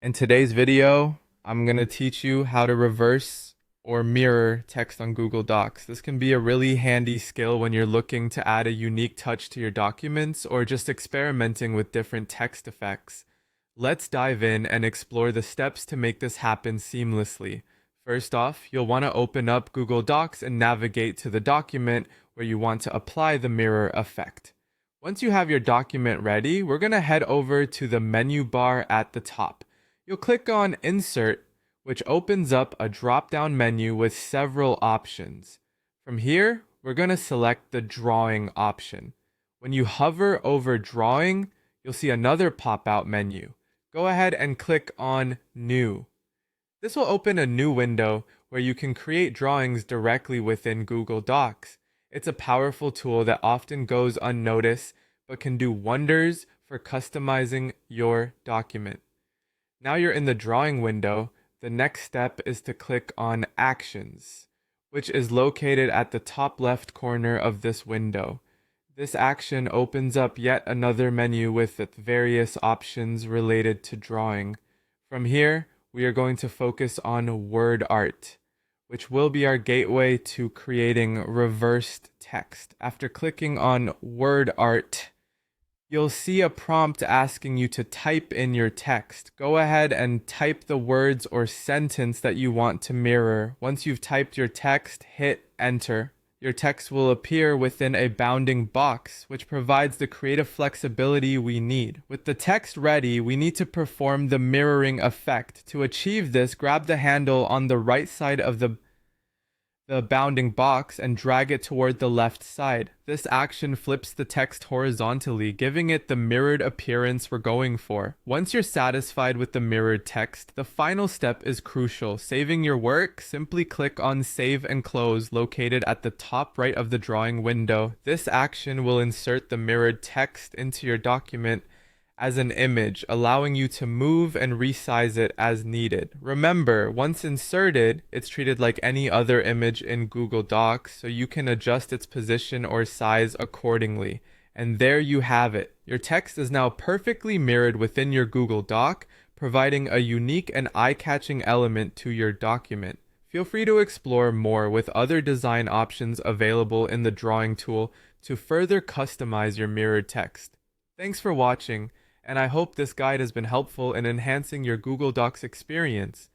In today's video, I'm going to teach you how to reverse or mirror text on Google Docs. This can be a really handy skill when you're looking to add a unique touch to your documents or just experimenting with different text effects. Let's dive in and explore the steps to make this happen seamlessly. First off, you'll want to open up Google Docs and navigate to the document where you want to apply the mirror effect. Once you have your document ready, we're going to head over to the menu bar at the top. You'll click on Insert, which opens up a drop-down menu with several options. From here, we're going to select the Drawing option. When you hover over Drawing, you'll see another pop-out menu. Go ahead and click on New. This will open a new window where you can create drawings directly within Google Docs. It's a powerful tool that often goes unnoticed, but can do wonders for customizing your document. Now you're in the drawing window, the next step is to click on Actions, which is located at the top left corner of this window. This action opens up yet another menu with various options related to drawing. From here, we are going to focus on word art, which will be our gateway to creating reversed text. After clicking on word art, you'll see a prompt asking you to type in your text. Go ahead and type the words or sentence that you want to mirror. Once you've typed your text, hit enter. Your text will appear within a bounding box, which provides the creative flexibility we need. With the text ready, we need to perform the mirroring effect. To achieve this, grab the handle on the right side of the bounding box and drag it toward the left side. This action flips the text horizontally, giving it the mirrored appearance we're going for. Once you're satisfied with the mirrored text, the final step is crucial. Saving your work, simply click on Save and Close located at the top right of the drawing window. This action will insert the mirrored text into your document as an image, allowing you to move and resize it as needed. Remember, once inserted, it's treated like any other image in Google Docs, so you can adjust its position or size accordingly. And there you have it. Your text is now perfectly mirrored within your Google Doc, providing a unique and eye-catching element to your document. Feel free to explore more with other design options available in the drawing tool to further customize your mirrored text. Thanks for watching, and I hope this guide has been helpful in enhancing your Google Docs experience.